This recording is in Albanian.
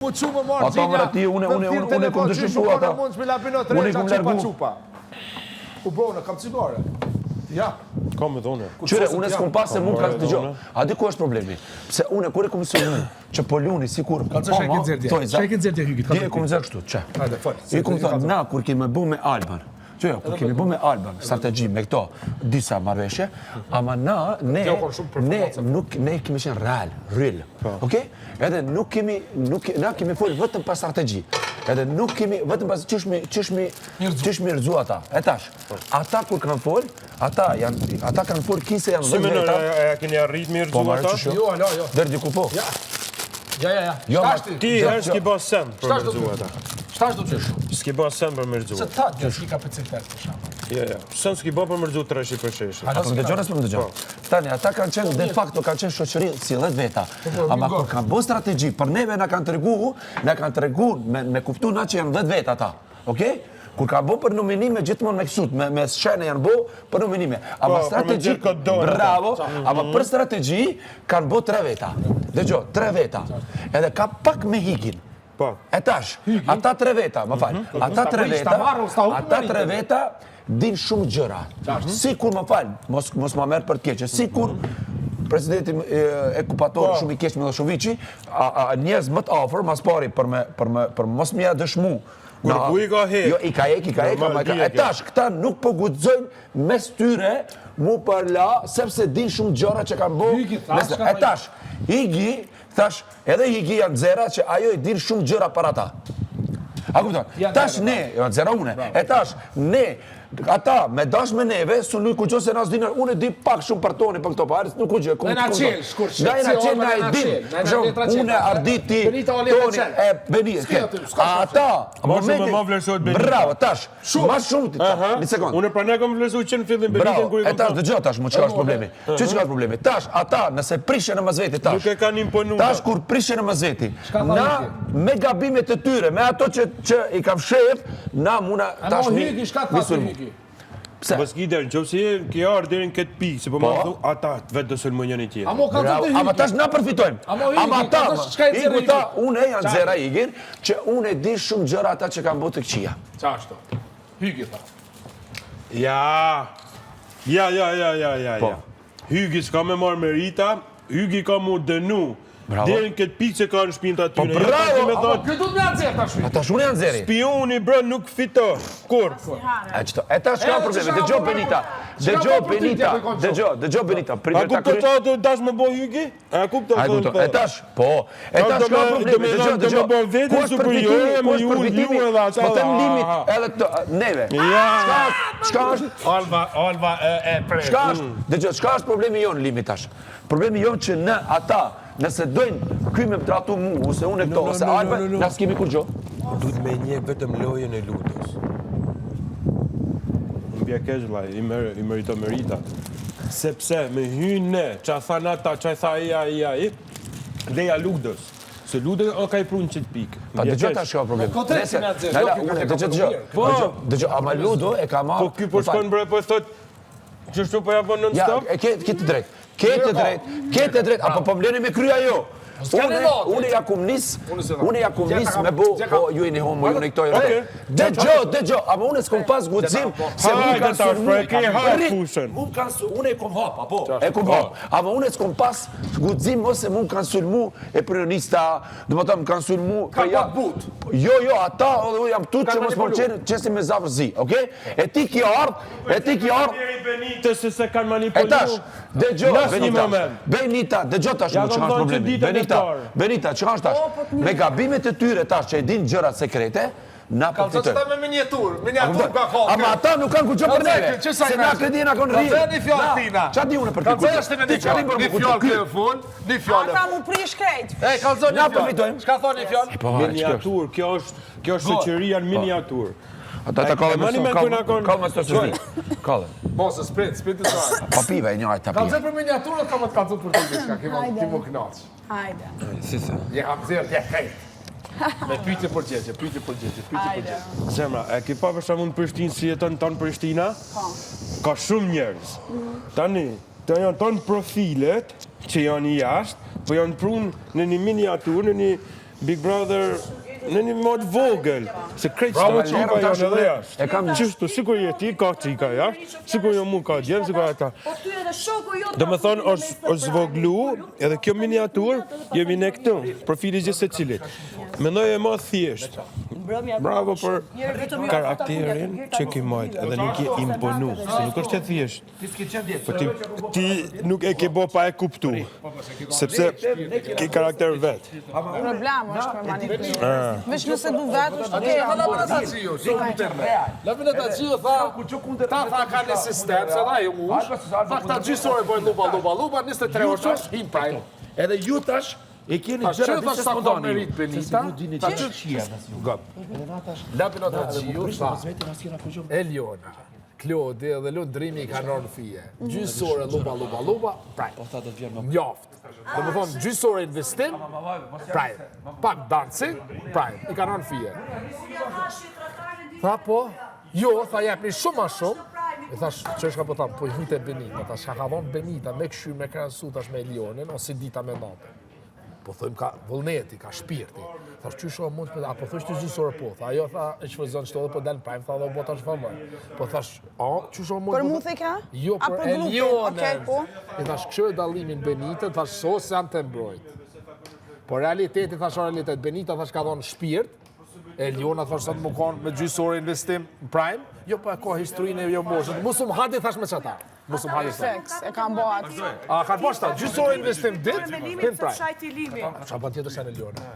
Ata më rati, unë e kom dëshifu ata. Unë e kom lërgu. U brona, kam cigare. Ja. Kam me dhone. Qyre, unë e s'kom pas se mund ka të gjo. A di ku është problemi? Pse unë e kur e kom sëllën që po luni si kur... Ka të shajkin zerdje. Shajkin zerdje hygit. Di e kom zërë kështu, që? Hajde, fal. I kom thënë, na, kur kemi bu me Alban, që kur kemi bu me Alban, strategji me këto disa marveshje, ama na, ne kemi qenë real, okej? Edhe nuk kemi, na kemi folë vetëm pa strategji. Edhe nuk kemi, vetëm pas qysh mi rëzu ata. E tash, ata kur kanë folë, ata kanë folë kise janë Si menoj, a keni arrit mi rëzu ata? Jo, alo. Dërdi ku po. Ja. Ti herë s'ki ba sen për me rëzu ata. Shtash do qysh? S'ki ba sen për me rëzu. Se ta gjë s'ki kapacitet për shama. Ja. Sen s'ki ba për me rëzu 300 për 600. A po më dëgjon, s'po më dëgjon. Tani, ata kanë qenë, de facto kanë qenë shoqëri si 10 veta. Ama kur kanë bërë strategji, për neve na kanë tregu me kuptu na që janë 10 veta ata. Okej? Kur ka bo për nominime, gjithmonë me kësut, me shene janë bo për nominime. Ama strategji, bravo, ama për strategji kanë bo 3 veta. Dëgjo, 3 veta. Edhe ka pak me higin. E tash, ata 3 veta, më falj, ata 3 veta din shumë gjëra. Si kur, më falj, mos ma merë për të keqe, si kur presidenti ekupator shumë i keq Miloševići, njerëz më të afër, mas pari për mos mja dëshmu. Kur i ka hek. Jo, i ka hek, e tash, këta nuk po guxojnë mes tyre mu përla, sepse din shumë gjëra që kanë bo. E tash, Higi, thash, edhe Higi janë zera që ajo i din shumë gjëra për ata. A kupton? Tash ne, janë zera une, e tash, ne, ata me dash me neve, su nuk ku qo se nas dinër, unë e di pak shumë për toni për këto parës, nuk ku gjë. Në na qelë, shkur që. Na i na qelë, na i din. Une, Arditi, Toni, Benita. Ata, momentin, bravo, tash, ma shumë ti, një sekund. Unë pra ne kom vlerësu që në fillim Benitën kur i kom. E tash, dëgjoj tash, mu që është problemi. Që ka problemi? Tash, ata, nëse prishe në mazveti, tash. Nuk e kanë imponu. Tash, kur prishe në mazveti, na, me gabimet e tyre, me ato që i kam shef, na muna, tash, Pse der, nëse ke ardhur deri në këtë pikë, se po më thon ata vetë do sulmojnë njëri tjetrin. Ama tash na përfitojmë. Ama ata, unë janë zera Higin, që unë e di shumë gjëra ata që kanë bërë të këqija. Çashto. Hygi tha. Ja. Hygi s'ka me marrë merita, Hygi ka mu dënu. Deri në këtë pikë që ka në shpinë të atyre. Po bravo! Kjo du të me anëzirë tash. Ata shune janë zeri. Spioni, bro, nuk fito. Kur? E ta shka probleme, dëgjo Benita. Dëgjo Benita. A kupto ta të dash me bo Hygi? A kupto ta? E tash, po. E ta shka probleme, dëgjo. Ku është përfitimi? Po të limit edhe të neve. Shka është? Alba e prej. Shka është? Dëgjo, shka është problemi jonë limit tash? Problemi jonë që në ata, nëse dojnë kuj me më tratu mu, ose unë e këto, ose Alba, na s'kemi kur gjo. Duhet me një vetëm lojën e lutës. Në bja kesh, vlaj, i merito merita. Sepse me hynë ne, që a tha nata, që a tha i, leja lutës. Se lutës o ka i prunë qëtë pikë. Pa dëgjo ta shka problemi. Dëgjo, ama ludo e ka marrë... Po kjo po shkonë bre, po e thot, që shtu po ja bon non-stop? Ja, këtë drejt. Kete drejt, apo po mleni me krya jo. Unë ja kum nis me bo, ju e një homo, ju e këtoj rëte. Dëgjo, ama unë s'kom pas gudzim, se unë kanë sulmu. Unë e kom hap, apo? E kom hap. Ama unë s'kom pas gudzim, ose mu kanë sulmu e prionista, dhe më tëmë kanë sulmu... Ka pak but. Jo, ata, dhe jam tut që mos përqenë qesim me zavër zi, oke? E ti ki ardh... Benitës se kanë manipulu. E tash, dëgjo, Benita, dëgjo tash mu që kanë problemi. Benita, që kanë tash? Me gabimet e tyre tash që e din gjërat sekrete, na përfitojnë. Ka të me miniatur ka kohë. Ama ata nuk kanë ku gjë për neve, se na kredi na kanë rrinë. Ka një fjallë tina. Qa di unë për këtë? Një fjallë këtë fund, një fjallë. Ata mu prish krejt. Ka zonë Na një fjallë. përfitojnë. Shka thonë një fjallë? Miniatur, kjo është shoqëria në miniatur. Ata kalë më së të shdi. Kalë. Mosë, sprit të saj. Pa pive e një ajtë ta Ka pive. zërë për miniaturët, ka më të kalëzut për të gjithka, ki më knaqë. Hajde. Je kam zërë, je kejt. Me pyjtje për gjetje. Zemra, e ki pa për shamun Prishtinë si jeton tonë Prishtina? Ka shumë njerëz. Tani, të janë tonë profilet që janë i jashtë, po janë prunë në një miniatur, në një Big Brother në një mod vogël, se krejt Bravo, shtatë Qika, janë edhe jashtë. E kam Qështu, sikur je ti, ka qika jashtë, sikur jo mu ka djemë, sikur ata. Do me thonë, është zvoglu, edhe kjo miniatur, jemi ne këtu, profili gjithë se cilit. Mendoj e ma thjesht. Bravo për karakterin që ki majt, edhe nuk je imponu, se nuk është e thjesht. Po ti nuk e ke bo pa e kuptu, sepse ke karakter vetë. Problem është me manipulim. Veç nëse du vetë është okej. La Venetaggio ta tha ka resistenza, dai, tha këta gjysore bojnë luba, 23 orë him prime. Edhe ju tash e keni Ta gjëra që tha se sa spontane. merit Benita, ta që La Venetaggio tha Eliona, Klodi dhe Lundrimi i kanë rënë fije. Gjysore luba, prime. Njoft. Dhe më thonë, gjysore investim, prime. Pak dancing, prime. I kanë rënë fije. Tha po, jo, tha jep një shumë a shumë. E thash, që është ka po thamë, po i hite Benita. Thash, ka dhonë Benita me këshy me kransu tash me Elionin, ose dita me natë. Po thëmë ka vullneti, ka shpirti. Thash, që shumë mund të apo thësh të gjysore po. Tha, ajo tha, e që fëzën që po delë prime, tha dhe o bota që famër. Po thash, që shumë mund Për mu the ka? Jo, A për për grupin? Elionën. Okej, po. E thash, kështu e dallimin Benitën, thash, sos janë të mbrojt. Po realiteti, thash, realitet, Benita, thash, ka dhonë shpirt, Eliona, thash, sa të më konë me gjysore investim në prime, jo, pa ka historinë e jo moshët. Musum hadi, thash, me qëta. Musum hadi, thash. Seks, e kam bo atë. A, ka poshta, gjysore investim dit, hin prime. Shajti limi. Qa pa tjetër se në Eliona.